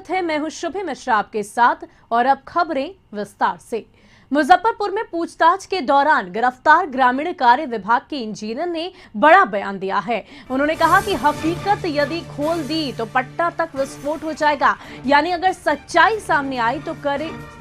स्वागत है, मैं हूं शुभि मिश्रा आपके साथ। और अब खबरें विस्तार से। मुजफ्फरपुर में पूछताछ के दौरान गिरफ्तार ग्रामीण कार्य विभाग के इंजीनियर ने बड़ा बयान दिया है। उन्होंने कहा कि हकीकत यदि खोल दी तो पटना तक विस्फोट हो जाएगा। यानी अगर सच्चाई सामने आई तो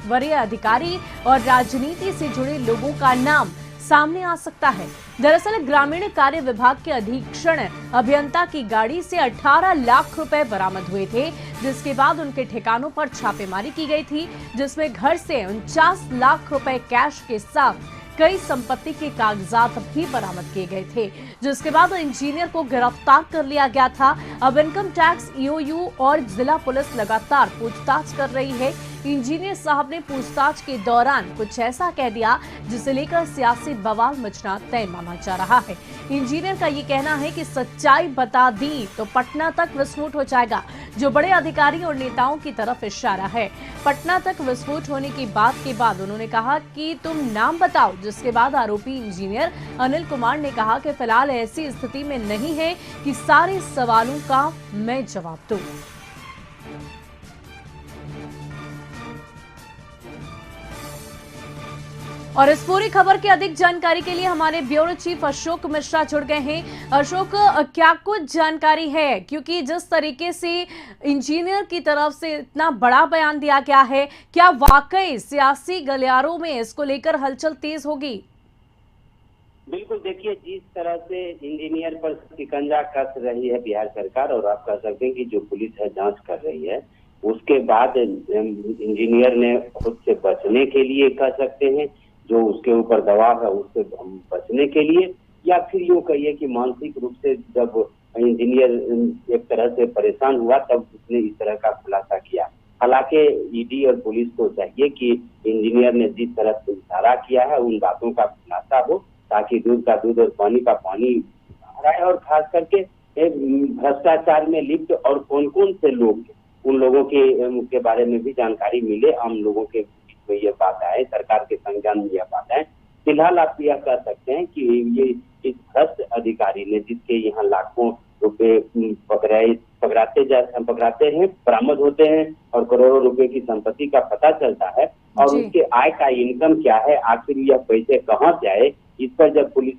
वरीय अधिकारी और राजनीति से जुड़े लोगों का नाम सामने आ सकता है। दरअसल ग्रामीण कार्य विभाग के अधीक्षण अभियंता की गाड़ी से 18 लाख रुपए बरामद हुए थे, जिसके बाद उनके ठिकानों पर छापेमारी की गई थी, जिसमें घर से 49 लाख रुपए कैश के साथ कई संपत्ति के कागजात भी बरामद किए गए थे, जिसके बाद इंजीनियर को गिरफ्तार कर लिया गया था। अब इनकम टैक्स, ईओयू और जिला पुलिस लगातार पूछताछ कर रही है। इंजीनियर साहब ने पूछताछ के दौरान कुछ ऐसा कह दिया जिसे लेकर सियासी बवाल मचना तय माना जा रहा है। इंजीनियर का ये कहना है कि सच्चाई बता दी तो पटना तक विस्फोट हो जाएगा, जो बड़े अधिकारी और नेताओं की तरफ इशारा है। पटना तक विस्फोट होने की बात के बाद उन्होंने कहा कि तुम नाम बताओ, जिसके बाद आरोपी इंजीनियर अनिल कुमार ने कहा कि फिलहाल ऐसी स्थिति में नहीं है कि सारे सवालों का मैं जवाब दूं। और इस पूरी खबर की अधिक जानकारी के लिए हमारे ब्यूरो चीफ अशोक मिश्रा जुड़ गए हैं। अशोक, क्या कुछ जानकारी है, क्योंकि जिस तरीके से इंजीनियर की तरफ से इतना बड़ा बयान दिया गया है, क्या वाकई सियासी गलियारों में इसको लेकर हलचल तेज होगी? बिल्कुल, देखिए, जिस तरह से इंजीनियर पर शिकंजा कस रही है बिहार सरकार, और आप कह सकते हैं कि जो पुलिस है जांच कर रही है, उसके बाद इंजीनियर ने खुद से बचने के लिए, कह सकते हैं, जो उसके ऊपर दबाव है उससे बचने के लिए, या फिर यूँ कहिए कि मानसिक रूप से जब इंजीनियर एक तरह से परेशान हुआ तब उसने इस तरह का खुलासा किया। हालांकि ईडी और पुलिस को चाहिए कि इंजीनियर ने जिस तरह से इशारा किया है उन बातों का खुलासा हो, ताकि दूध का दूध और पानी का पानी रहे, और खास करके भ्रष्टाचार में लिप्त और कौन कौन से लोग, उन लोगों के बारे में भी जानकारी मिले, आम लोगों के में ये बात आए, सरकार के संज्ञान में यह बात है। फिलहाल आप यह कह सकते हैं कि ये इस भ्रष्ट अधिकारी ने, जिसके यहाँ लाखों रुपए पकड़ाते हैं, बरामद होते हैं और करोड़ों रुपए की संपत्ति का पता चलता है, और उसके आय का इनकम क्या है, आखिर यह पैसे कहाँ जाए, इस पर जब पुलिस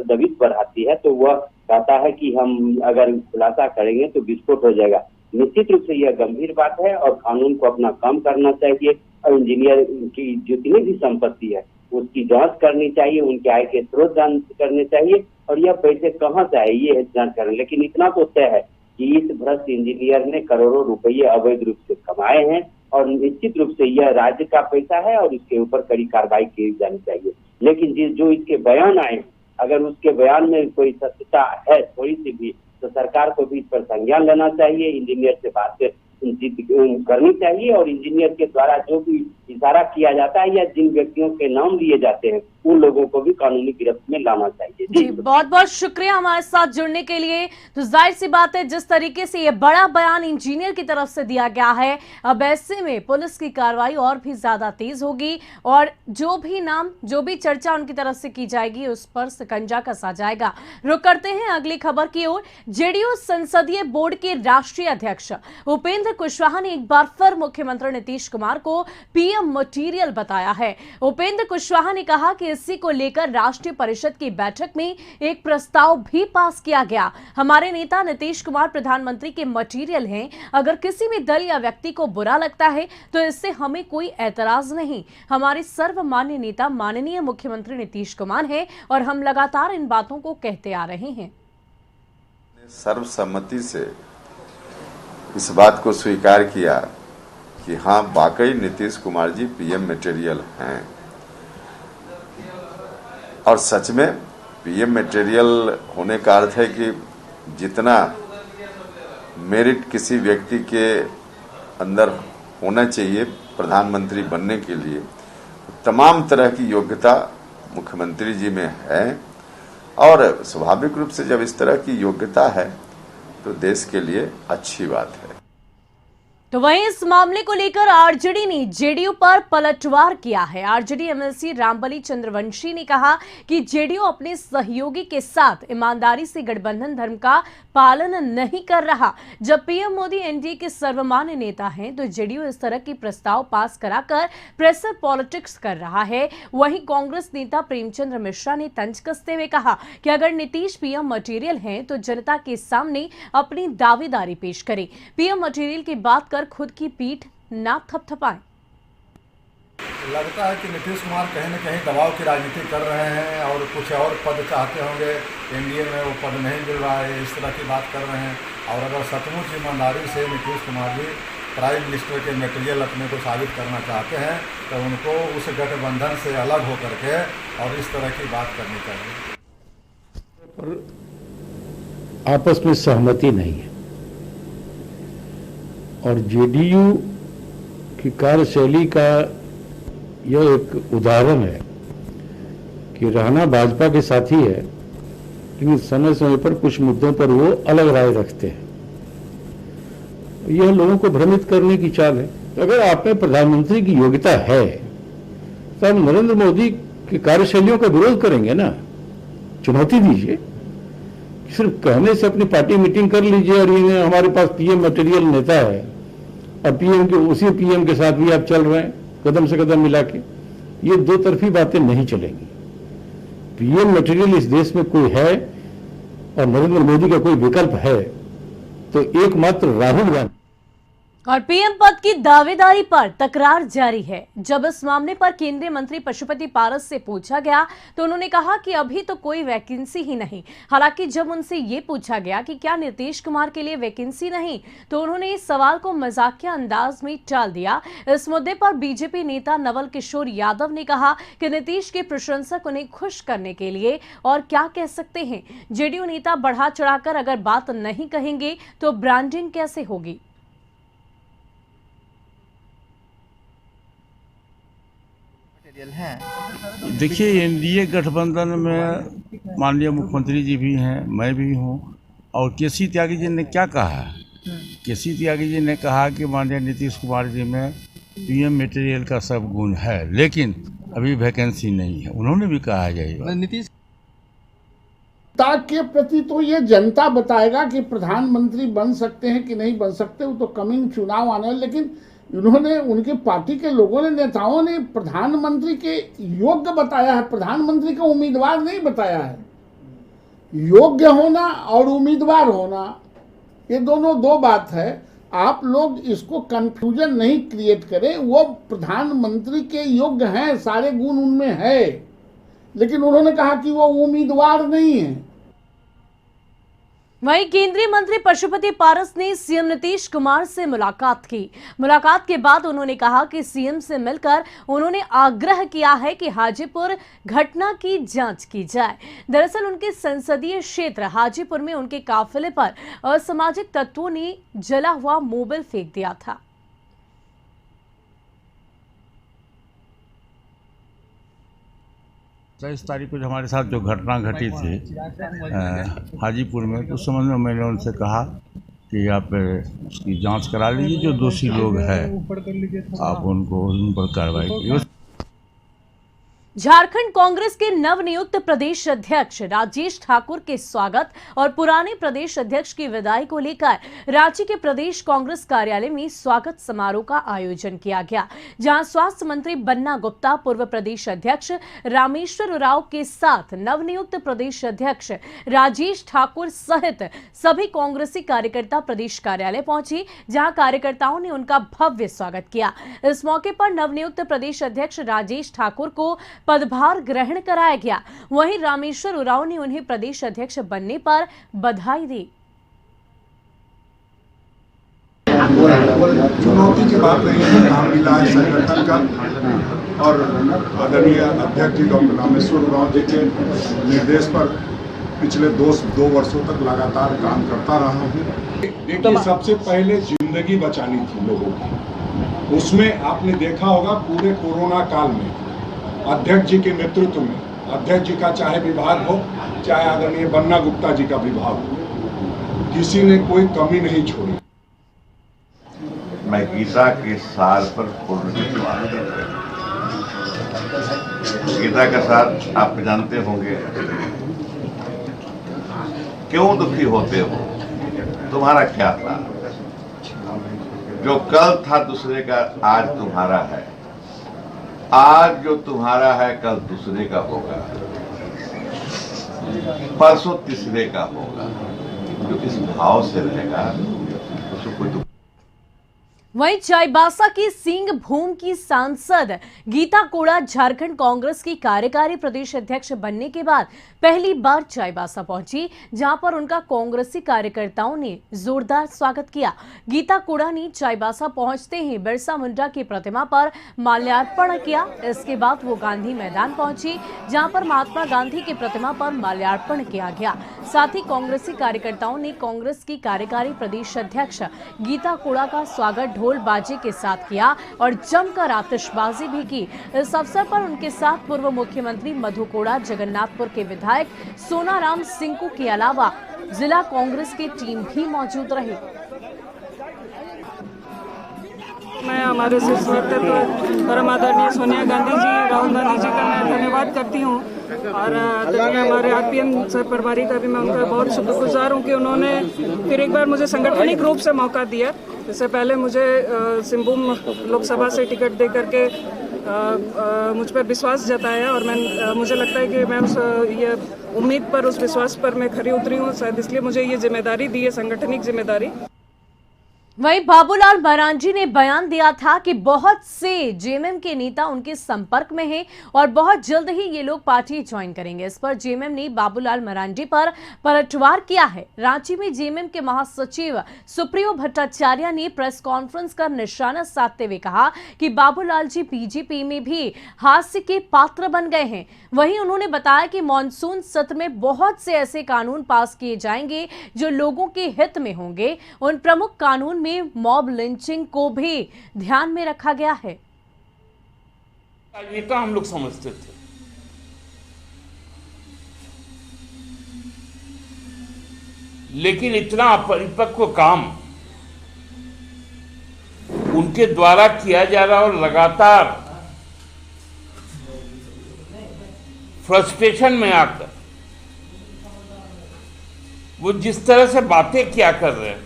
दबिश बढ़ाती है तो वह कहता है कि हम अगर खुलासा करेंगे तो विस्फोट हो जाएगा। निश्चित रूप से यह गंभीर बात है और कानून को अपना काम करना चाहिए, और इंजीनियर की जितनी भी संपत्ति है उसकी जांच करनी चाहिए, उनके आय के स्रोत जांच करने चाहिए, और यह पैसे कहाँ से आए ये जांच करें। लेकिन इतना तो तय है कि इस भ्रष्ट इंजीनियर ने करोड़ों रुपये अवैध रूप से कमाए हैं, और निश्चित रूप से यह राज्य का पैसा है और इसके ऊपर कड़ी कार्रवाई की जानी चाहिए। लेकिन जो इसके बयान आए, अगर उसके बयान में कोई सत्यता है थोड़ी सी भी, तो सरकार को भी इस पर संज्ञान लेना चाहिए, इंजीनियर से बात करनी चाहिए, और इंजीनियर के द्वारा जो भी इशारा किया जाता है या जिन व्यक्तियों के नाम लिए जाते हैं उन लोगोों को भी कानूनी गिरफ्त में लाना चाहिए। जी, बहुत बहुत शुक्रिया हमारे साथ जुड़ने के लिए। तो जाहिर सी बात है, जिस तरीके से ये बड़ा बयान इंजीनियर की तरफ से दिया गया है, अब ऐसे में पुलिस की कार्रवाई और भी ज्यादा तेज होगी, और जो भी नाम, जो भी चर्चा उनकी तरफ से की जाएगी उस पर शिकंजा कसा जाएगा। रुक करते हैं अगली खबर की ओर। जेडीयू संसदीय बोर्ड के राष्ट्रीय अध्यक्ष उपेंद्र कुशवाहा ने एक बार फिर मुख्यमंत्री नीतीश कुमार को पीएम मटेरियल बताया है। उपेंद्र कुशवाहा ने कहा कि इसी को लेकर राष्ट्रीय परिषद की बैठक में एक प्रस्ताव भी पास किया गया। हमारे नेता नीतीश कुमार प्रधानमंत्री के मटेरियल हैं। अगर किसी भी दल या व्यक्ति को बुरा लगता है तो इससे हमें कोई एतराज नहीं। हमारे सर्वमान्य नेता माननीय मुख्यमंत्री नीतीश कुमार हैं और हम लगातार इन बातों को कहते आ रहे हैं। सर्वसम्मति से इस बात को स्वीकार किया कि हाँ, वाकई नीतीश कुमार जी पीएम मटेरियल हैं, और सच में पीएम मटेरियल होने का अर्थ है कि जितना मेरिट किसी व्यक्ति के अंदर होना चाहिए प्रधानमंत्री बनने के लिए, तमाम तरह की योग्यता मुख्यमंत्री जी में है, और स्वाभाविक रूप से जब इस तरह की योग्यता है तो देश के लिए अच्छी बात है। तो वहीं इस मामले को लेकर आरजेडी ने जेडीयू पर पलटवार किया है। आरजेडी एमएलसी रामबली चंद्रवंशी ने कहा कि जेडीयू अपने सहयोगी के साथ ईमानदारी से गठबंधन धर्म का पालन नहीं कर रहा। जब पीएम मोदी एनडीए के सर्वमान्य नेता हैं तो जेडीयू इस तरह की प्रस्ताव पास कराकर प्रेशर पॉलिटिक्स कर रहा है। वहीं कांग्रेस नेता प्रेमचंद्र मिश्रा ने तंज कसते हुए कहा कि अगर नीतीश पीएम मटेरियल हैं तो जनता के सामने अपनी दावेदारी पेश करें। पीएम मटेरियल की बात कर खुद की पीठ ना थपथपाएं। लगता है कि नीतीश कुमार कहीं न कहीं दबाव की राजनीति कर रहे हैं और कुछ और पद चाहते होंगे, एनडीए में वो पद नहीं मिल रहा है, इस तरह की बात कर रहे हैं। और अगर सचमुच ईमानदारी से नीतीश कुमार जी प्राइम मिनिस्टर के मटेरियल अपने को साबित करना चाहते हैं तो उनको उस गठबंधन से अलग होकर के और इस तरह की बात करनी चाहिए। आपस में सहमति नहीं है और जेडीयू की कार्यशैली का यह एक उदाहरण है कि रहना भाजपा के साथी है लेकिन समय समय पर कुछ मुद्दों पर वो अलग राय रखते हैं। यह लोगों को भ्रमित करने की चाल है। तो अगर आप में प्रधानमंत्री की योग्यता है तो आप नरेंद्र मोदी की कार्यशैलियों का विरोध करेंगे ना, चुनौती दीजिए। सिर्फ कहने से अपनी पार्टी मीटिंग कर लीजिए और ये हमारे पास पीएम मटेरियल नेता है और पीएम के उसी पीएम के साथ भी आप चल रहे हैं कदम से कदम मिला के, ये दो तरफी बातें नहीं चलेंगी। पीएम मटेरियल इस देश में कोई है और नरेंद्र मोदी का कोई विकल्प है तो एकमात्र राहुल गांधी। और पीएम पद की दावेदारी पर तकरार जारी है। जब इस मामले पर केंद्रीय मंत्री पशुपति पारस से पूछा गया तो उन्होंने कहा कि अभी तो कोई वैकेंसी ही नहीं। हालांकि जब उनसे ये पूछा गया कि क्या नीतीश कुमार के लिए वैकेंसी नहीं तो उन्होंने इस सवाल को मजाकिया अंदाज में टाल दिया। इस मुद्दे पर बीजेपी नेता नवल किशोर यादव ने कहा कि नीतीश के प्रशंसक उन्हें खुश करने के लिए और क्या कह सकते हैं। जेडीयू नेता बढ़ा चढ़ाकर अगर बात नहीं कहेंगे तो ब्रांडिंग कैसे होगी। देखिए, एनडीए गठबंधन में माननीय मुख्यमंत्री जी भी हैं, मैं भी हूं और केसी त्यागी जी ने क्या कहा है? केसी त्यागी जी ने कहा कि माननीय नीतीश कुमार जी में पीएम मटेरियल का सब गुण है लेकिन अभी वैकेंसी नहीं है। उन्होंने भी कहा जाएगा नीतीश के प्रति तो ये जनता बताएगा कि प्रधानमंत्री बन सकते हैं कि नहीं बन सकते, वो तो कमिंग चुनाव आने। लेकिन उन्होंने, उनके पार्टी के लोगों ने, नेताओं ने प्रधानमंत्री के योग्य बताया है, प्रधानमंत्री का उम्मीदवार नहीं बताया है। योग्य होना और उम्मीदवार होना ये दोनों दो बात है। आप लोग इसको कंफ्यूजन नहीं क्रिएट करें। वो प्रधानमंत्री के योग्य हैं, सारे गुण उनमें है, लेकिन उन्होंने कहा कि वो उम्मीदवार नहीं है। वहीं केंद्रीय मंत्री पशुपति पारस ने सीएम नीतीश कुमार से मुलाकात की। मुलाकात के बाद उन्होंने कहा कि सीएम से मिलकर उन्होंने आग्रह किया है कि हाजीपुर घटना की जांच की जाए। दरअसल उनके संसदीय क्षेत्र हाजीपुर में उनके काफिले पर असामाजिक तत्वों ने जला हुआ मोबाइल फेंक दिया था। 23 तारीख को हमारे साथ जो घटना घटी थी हाजीपुर में, उस संबंध में मैंने उनसे कहा कि आप उसकी जांच करा लीजिए, जो दोषी लोग हैं आप उनको उन पर कार्रवाई कीजिए। झारखंड कांग्रेस के नवनियुक्त प्रदेश अध्यक्ष राजेश ठाकुर के स्वागत और पुराने प्रदेश अध्यक्ष की विदाई को लेकर रांची के प्रदेश कांग्रेस कार्यालय में स्वागत समारोह का आयोजन किया गया, जहां स्वास्थ्य मंत्री बन्ना गुप्ता, पूर्व प्रदेश अध्यक्ष रामेश्वर उरांव के साथ नवनियुक्त प्रदेश अध्यक्ष राजेश ठाकुर सहित सभी कांग्रेसी कार्यकर्ता प्रदेश कार्यालय पहुंचे, जहां कार्यकर्ताओं ने उनका भव्य स्वागत किया। इस मौके पर नवनियुक्त प्रदेश अध्यक्ष राजेश ठाकुर को पदभार ग्रहण कराया गया। वहीं रामेश्वर उरांव ने उन्हें प्रदेश अध्यक्ष बनने पर बधाई दी। चुनौती की बात नहीं है, काम मिला है संगठन का और आदरणीय अध्यक्ष जी डॉक्टर रामेश्वर उरांव जी के निर्देश पर पिछले दो वर्षों तक लगातार काम करता रहा हूँ। देखिए, सबसे पहले जिंदगी बचानी थी लोगों की। उसमें आपने देखा होगा पूरे कोरोना काल में अध्यक्ष जी के नेतृत्व में, अध्यक्ष जी का चाहे विभाग हो चाहे आदरणीय बन्ना गुप्ता जी का विभाग हो, किसी ने कोई कमी नहीं छोड़ी। मैं गीता के सार पर पूर्ण विश्वास करता हूँ। गीता का सार आप जानते होंगे। क्यों दुखी होते हो, तुम्हारा क्या था? जो कल था दूसरे का आज तुम्हारा है, आज जो तुम्हारा है कल दूसरे का होगा, परसों तीसरे का होगा। जो इस भाव से रहेगा उसको कोई दुख। वहीं चाईबासा की सिंहभूम की सांसद गीता कोड़ा झारखंड कांग्रेस की कार्यकारी प्रदेश अध्यक्ष बनने के बाद पहली बार चाईबासा पहुंची, जहां पर उनका कांग्रेसी कार्यकर्ताओं ने जोरदार स्वागत किया। गीता कोड़ा ने चाईबासा पहुंचते ही बिरसा मुंडा की प्रतिमा पर माल्यार्पण किया। इसके बाद वो गांधी मैदान पहुंची, जहां पर महात्मा गांधी की प्रतिमा पर माल्यार्पण किया गया। साथ ही कांग्रेसी कार्यकर्ताओं ने कांग्रेस की कार्यकारी प्रदेश अध्यक्ष गीता कोड़ा का स्वागत ढोल बाजे के साथ किया और जमकर आतिशबाजी भी की। इस अवसर पर उनके साथ पूर्व मुख्यमंत्री मधु कोड़ा, जगन्नाथपुर के विधायक सोनाराम सिंकू के अलावा जिला कांग्रेस की टीम भी मौजूद रही। मैं हमारे शीर्ष नेतृत्व परम आदरणीय सोनिया गांधी जी, राहुल गांधी जी का मैं धन्यवाद करती हूँ और हमारे आरपीएम सह प्रभारी का भी मैं उनका बहुत शुक्रगुजार हूँ कि उन्होंने फिर एक बार मुझे संगठनिक रूप से मौका दिया। इससे पहले मुझे सिंहभूम लोकसभा से टिकट दे करके मुझ पर विश्वास जताया और मुझे लगता है कि मैं उस ये उम्मीद पर, उस विश्वास पर मैं खरी उतरी हूँ। शायद इसलिए मुझे ये जिम्मेदारी दी है, संगठनिक जिम्मेदारी। वहीं बाबूलाल मरांडी ने बयान दिया था कि बहुत से जेएमएम के नेता उनके संपर्क में हैं और बहुत जल्द ही ये लोग पार्टी ज्वाइन करेंगे। इस पर जेएमएम ने बाबूलाल मरांडी पर पलटवार किया है। रांची में जेएमएम के महासचिव सुप्रियो भट्टाचार्य ने प्रेस कॉन्फ्रेंस कर निशाना साधते हुए कहा कि बाबूलाल जी बीजेपी में भी हास्य के पात्र बन गए हैं। वहीं उन्होंने बताया कि मॉनसून सत्र में बहुत से ऐसे कानून पास किए जाएंगे जो लोगों के हित में होंगे। उन प्रमुख कानून में मॉब लिंचिंग को भी ध्यान में रखा गया है। राजनेता हम लोग समझते थे, लेकिन इतना अपरिपक्व काम उनके द्वारा किया जा रहा और लगातार फ्रस्ट्रेशन में आकर वो जिस तरह से बातें किया कर रहे हैं,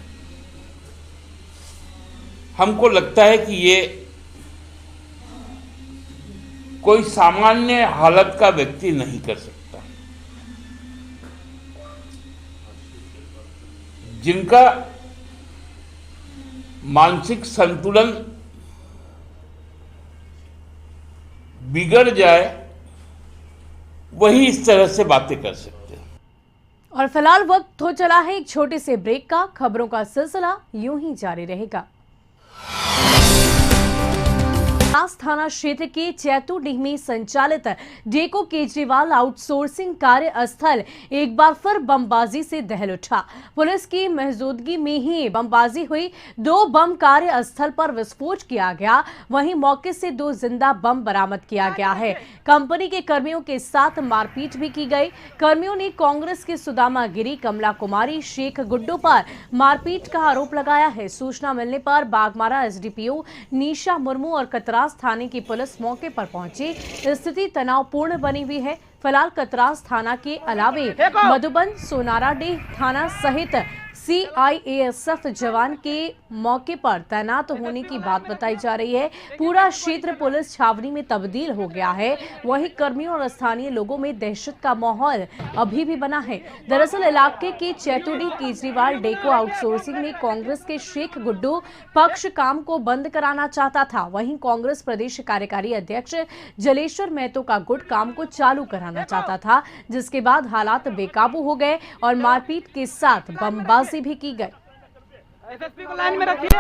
हमको लगता है कि ये कोई सामान्य हालत का व्यक्ति नहीं कर सकता। जिनका मानसिक संतुलन बिगड़ जाए वही इस तरह से बातें कर सकते हैं। और फिलहाल वक्त हो चला है एक छोटे से ब्रेक का। खबरों का सिलसिला यूं ही जारी रहेगा। थाना क्षेत्र के चैतुडीह में संचालित डेको केजरीवाल आउटसोर्सिंग कार्य स्थल एक बार फिर बमबाजी से दहल उठा। पुलिस की मौजूदगी में ही बमबाजी हुई। 2 बम कार्य स्थल पर विस्फोट किया गया। वहीं मौके से 2 जिंदा बम बरामद किया गया है। कंपनी के कर्मियों के साथ मारपीट भी की गई। कर्मियों ने कांग्रेस के सुदामा गिरी, कमला कुमारी, शेख गुड्डू पर मारपीट का आरोप लगाया है। सूचना मिलने पर बागमारा एसडीपीओ निशा मुर्मू और कतरास थाने की पुलिस मौके पर पहुंची। स्थिति तनावपूर्ण बनी हुई है। फिलहाल कतरास थाना के अलावे मधुबन, सोनाराडीह थाना सहित सीआईएसएफ जवान के मौके पर तैनात होने की बात बताई जा रही है। पूरा क्षेत्र पुलिस छावनी में तब्दील हो गया है। वहीं कर्मियों और स्थानीय लोगों में दहशत का माहौल अभी भी बना है। दरअसल इलाके के चैतुडीह केजरीवाल डेको आउटसोर्सिंग में कांग्रेस के शेख गुड्डू पक्ष काम को बंद कराना चाहता था। वहीं कांग्रेस प्रदेश कार्यकारी अध्यक्ष जलेश्वर महतो का गुट काम को चालू कराना चाहता था, जिसके बाद हालात बेकाबू हो गए और मारपीट के साथ बमबाजी भी की गई। एसएसपी को लाइन में रखिए,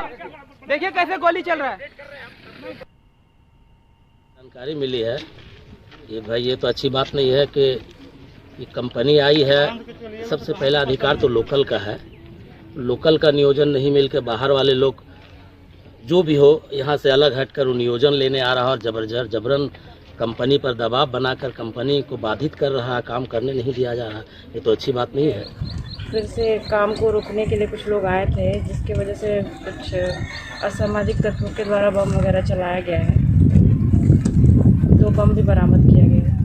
देखिए कैसे गोली चल रहा है। जानकारी मिली है ये भाई, ये तो अच्छी बात नहीं है कि ये कंपनी आई है। सबसे पहला अधिकार तो लोकल का है। लोकल का नियोजन नहीं मिलकर बाहर वाले लोग जो भी हो यहाँ से अलग हटकर वो नियोजन लेने आ रहा और जबरन कंपनी पर दबाव बनाकर कंपनी को बाधित कर रहा, काम करने नहीं दिया जा रहा। ये तो अच्छी बात नहीं है। फिर से काम को रोकने के लिए कुछ लोग आए थे, जिसकी वजह से कुछ असामाजिक तत्वों के द्वारा बम वगैरह चलाया गया है। 2 बम भी बरामद किया गया है।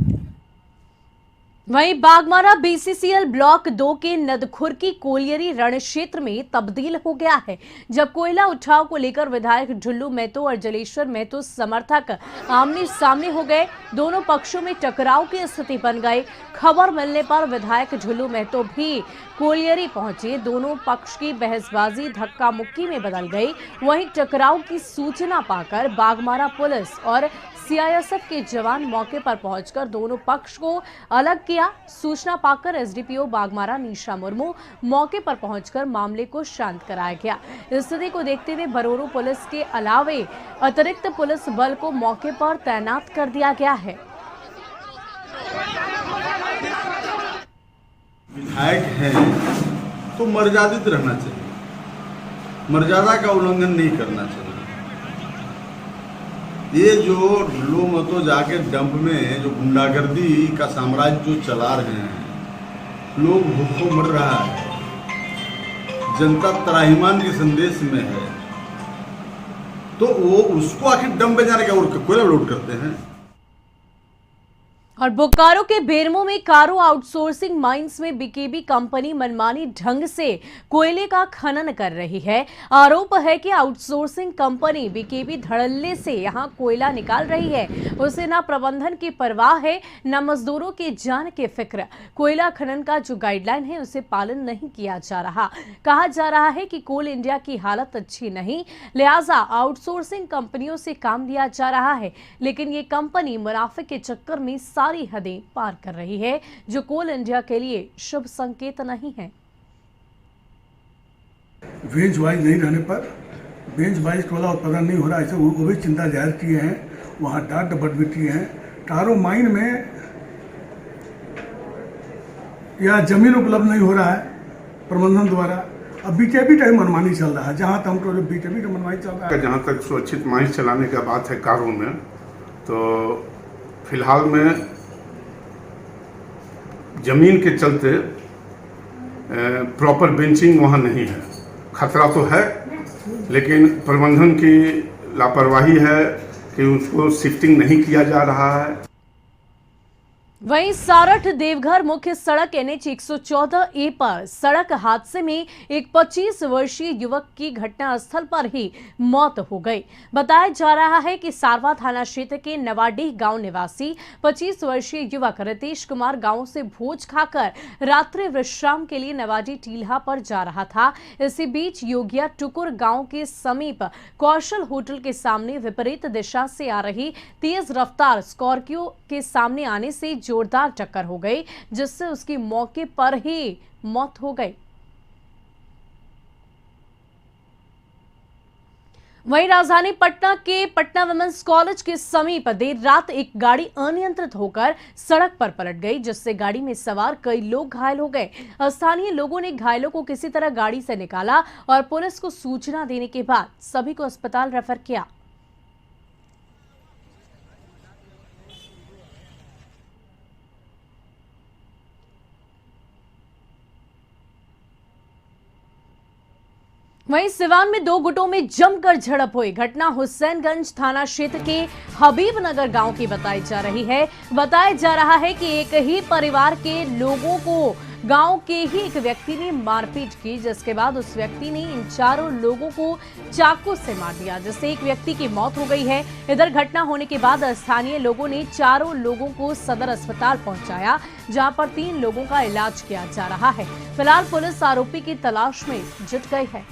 वहीं बागमारा बीसीसीएल ब्लॉक 2 के नदखुरकी कोलियरी रण क्षेत्र में तब्दील हो गया है, जब कोयला उठाव को लेकर विधायक ढुल्लू महतो और जलेश्वर महतो समर्थक आमने सामने हो गए। दोनों पक्षों में टकराव की स्थिति बन गई। खबर मिलने पर विधायक ढुल्लू महतो भी कोलियरी पहुंचे। दोनों पक्ष की बहसबाजी धक्का मुक्की में बदल गई। वहीं टकराव की सूचना पाकर बागमारा पुलिस और सीआईएसएफ के जवान मौके पर पहुंचकर दोनों पक्ष को अलग किया। सूचना पाकर एसडीपीओ बागमारा निशा मुर्मू मौके पर पहुंचकर मामले को शांत कराया गया। स्थिति को देखते हुए बरोरो पुलिस के अलावे अतिरिक्त पुलिस बल को मौके पर तैनात कर दिया गया है। विधायक है तो मर्यादित रहना चाहिए, मर्यादा का उल्लंघन नहीं करना चाहिए। ये जो ढुल्लू महतो जाके डंप में जो गुंडागर्दी का साम्राज्य जो चला रहे हैं, लोग भूखों मर रहा है, जनता त्राहिमाम के संदेश में है, तो वो उसको आखिर डंप में जाने का और कोयला लोड करते हैं। और बोकारो के बेरमो में कारो आउटसोर्सिंग माइंस में बीकेबी कंपनी मनमानी ढंग से कोयले का खनन कर रही है। आरोप है कि आउटसोर्सिंग कंपनी बीकेबी धड़ल्ले से यहां कोयला निकाल रही है। उसे न प्रबंधन की परवाह है, न मजदूरों की जान की फिक्र। कोयला खनन का जो गाइडलाइन है उसे पालन नहीं किया जा रहा। कहा जा रहा है कि कोल इंडिया की हालत अच्छी नहीं, लिहाजा आउटसोर्सिंग कंपनियों से काम लिया जा रहा है, लेकिन ये कंपनी मुनाफे के चक्कर में सारी हदें पार कर रही है, जो कोल इंडिया के लिए शुभ संकेत नहीं है। बेंच वाइज नहीं रहने पर बेंच वाइज कोयला उत्पादन नहीं हो रहा, ऐसे वो भी चिंता जाहिर किए हैं। वहाँ डाक डबट भी किए हैं। टारो माइन में या जमीन उपलब्ध नहीं हो रहा है प्रबंधन द्वारा। अब बीकेबी का ही मनमानी चल रहा है, जहाँ तक हमको बीकेबी का मनमानी चल रहा है। जहाँ तक सुरक्षित माइंस चलाने का बात है कारो में, तो फिलहाल में जमीन के चलते प्रॉपर बेंचिंग वहाँ नहीं है। खतरा तो है, लेकिन प्रबंधन की लापरवाही है कि उसको शिफ्टिंग नहीं किया जा रहा है। वहीं सारठ देवघर मुख्य सड़क NH 114A पर सड़क हादसे में एक 25 वर्षीय युवक की घटनास्थल पर ही मौत हो गई। बताया जा रहा है कि सारवा थाना क्षेत्र के नवाडीह गांव निवासी 25 वर्षीय युवक रितेश कुमार गांव से भोज खाकर रात्रि विश्राम के लिए नवाडी टील्हा पर जा रहा था। इसी बीच योगिया टुकुर गांव के समीप कौशल होटल के सामने विपरीत दिशा से आ रही तेज रफ्तार स्कॉर्पियो के सामने आने से जोरदार टक्कर हो गई, जिससे उसकी मौके पर ही मौत हो गई। वहीं राजधानी पटना के पटना वुमेन्स कॉलेज के समीप देर रात एक गाड़ी अनियंत्रित होकर सड़क पर पलट गई, जिससे गाड़ी में सवार कई लोग घायल हो गए। स्थानीय लोगों ने घायलों को किसी तरह गाड़ी से निकाला और पुलिस को सूचना देने के बाद सभी को अस्पताल रेफर किया। वहीं सिवान में 2 गुटों में जमकर झड़प हुई। घटना हुसैनगंज थाना क्षेत्र के हबीबनगर गांव की बताई जा रही है। बताया जा रहा है कि एक ही परिवार के लोगों को गांव के ही एक व्यक्ति ने मारपीट की, जिसके बाद उस व्यक्ति ने इन चारों लोगों को चाकू से मार दिया, जिससे एक व्यक्ति की मौत हो गई है। इधर घटना होने के बाद स्थानीय लोगों ने चारों लोगों को सदर अस्पताल पहुंचाया, जहां पर 3 लोगों का इलाज किया जा रहा है। फिलहाल पुलिस आरोपी की तलाश में जुट गई है।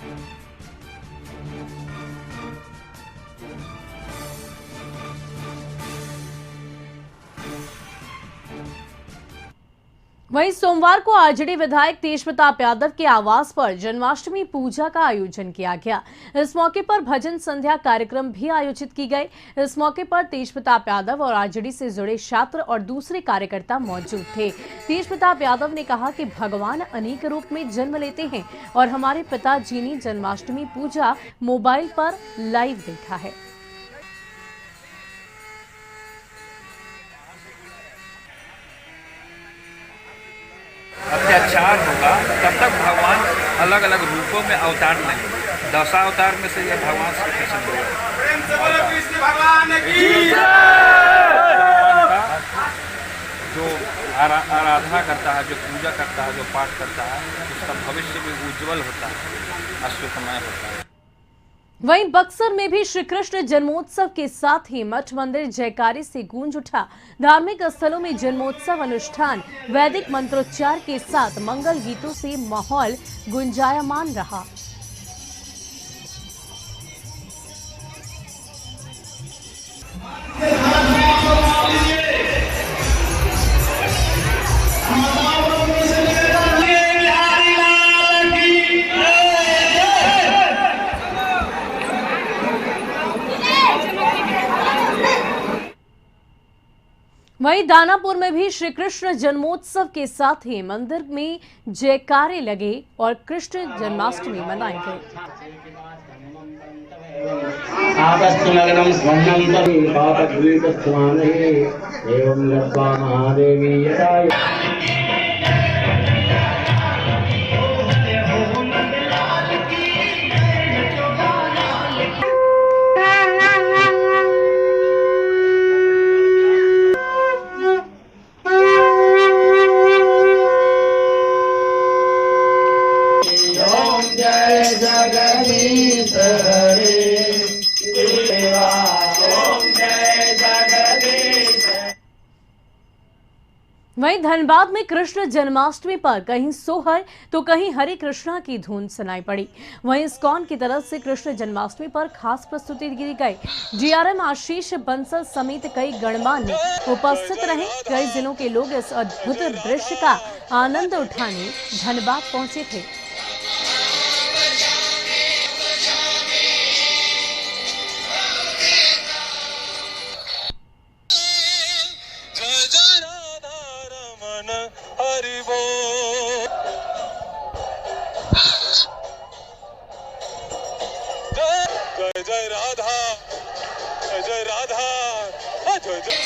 वहीं सोमवार को आरजेडी विधायक तेज प्रताप यादव के आवास पर जन्माष्टमी पूजा का आयोजन किया गया। इस मौके पर भजन संध्या कार्यक्रम भी आयोजित की गई। इस मौके पर तेज प्रताप यादव और आरजेडी से जुड़े छात्र और दूसरे कार्यकर्ता मौजूद थे। तेज प्रताप यादव ने कहा कि भगवान अनेक रूप में जन्म लेते हैं और हमारे पिताजी ने जन्माष्टमी पूजा मोबाइल पर लाइव देखा है। अत्याचार होगा तब तक भगवान अलग अलग रूपों में अवतार लेंगे। 10 अवतार में से यह भगवान श्री कृष्ण जो आराधना करता है, जो पूजा करता है, जो पाठ करता है, उसका भविष्य भी उज्जवल होता है, अश्वत्थमय होता है। वहीं बक्सर में भी श्री कृष्ण जन्मोत्सव के साथ ही मठ मंदिर जयकारे से गूंज उठा। धार्मिक स्थलों में जन्मोत्सव अनुष्ठान वैदिक मंत्रोच्चार के साथ मंगल गीतों से माहौल गुंजायमान रहा। वहीं दानापुर में भी श्री कृष्ण जन्मोत्सव के साथ ही मंदिर में जयकारे लगे और कृष्ण जन्माष्टमी मनाई गई। वहीं धनबाद में कृष्ण जन्माष्टमी पर कहीं सोहर तो कहीं हरे कृष्णा की धुन सुनाई पड़ी। वहीं इस्कॉन की तरफ से कृष्ण जन्माष्टमी पर खास प्रस्तुति दी गई। डीआरएम आशीष बंसल समेत कई गणमान्य उपस्थित रहे। कई जिलों के लोग इस अद्भुत दृश्य का आनंद उठाने धनबाद पहुंचे थे। जय राधा, जय राधा, जय जय।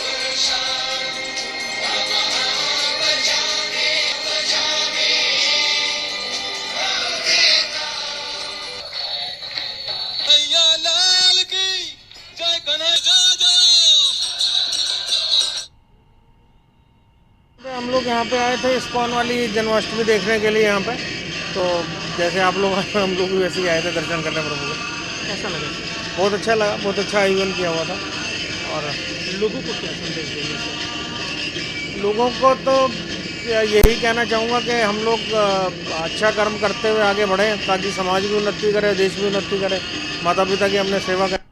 हम लोग यहाँ पे आए थे इस्कॉन वाली जन्माष्टमी देखने के लिए यहाँ पे, तो जैसे आप लोग हम लोग भी वैसे ही आए थे दर्शन करने प्रभु को। कैसा लगा? बहुत अच्छा लगा, बहुत अच्छा आयोजन किया हुआ था। और लोगों को क्या संदेश देंगे? लोगों को तो यही कहना चाहूँगा कि हम लोग अच्छा कर्म करते हुए आगे बढ़ें ताकि समाज की उन्नति करे, देश की उन्नति करे, माता पिता की हमने सेवा करें।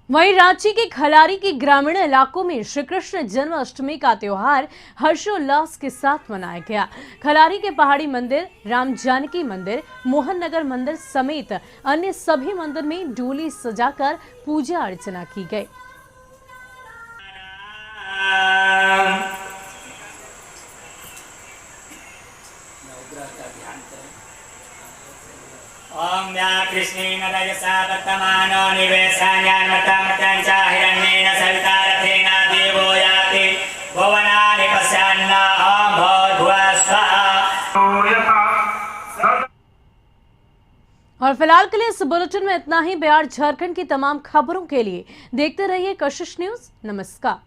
वहीं रांची के खलारी के ग्रामीण इलाकों में श्री कृष्ण जन्माष्टमी का त्योहार हर्षोल्लास के साथ मनाया गया। खलारी के पहाड़ी मंदिर, राम जानकी मंदिर, मोहन नगर मंदिर समेत अन्य सभी मंदिर में डोली सजाकर पूजा अर्चना की गई। ओम कृष्णेन रजसा वर्तमानो निवेशान्यान्मतं च हिरण्येन सविता रथेन देवो याति भुवनानि पश्यन्न ओम भूर्भुवः स्वः। और फिलहाल के लिए इस बुलेटिन में इतना ही। बिहार झारखंड की तमाम खबरों के लिए देखते रहिए कशिश न्यूज। नमस्कार।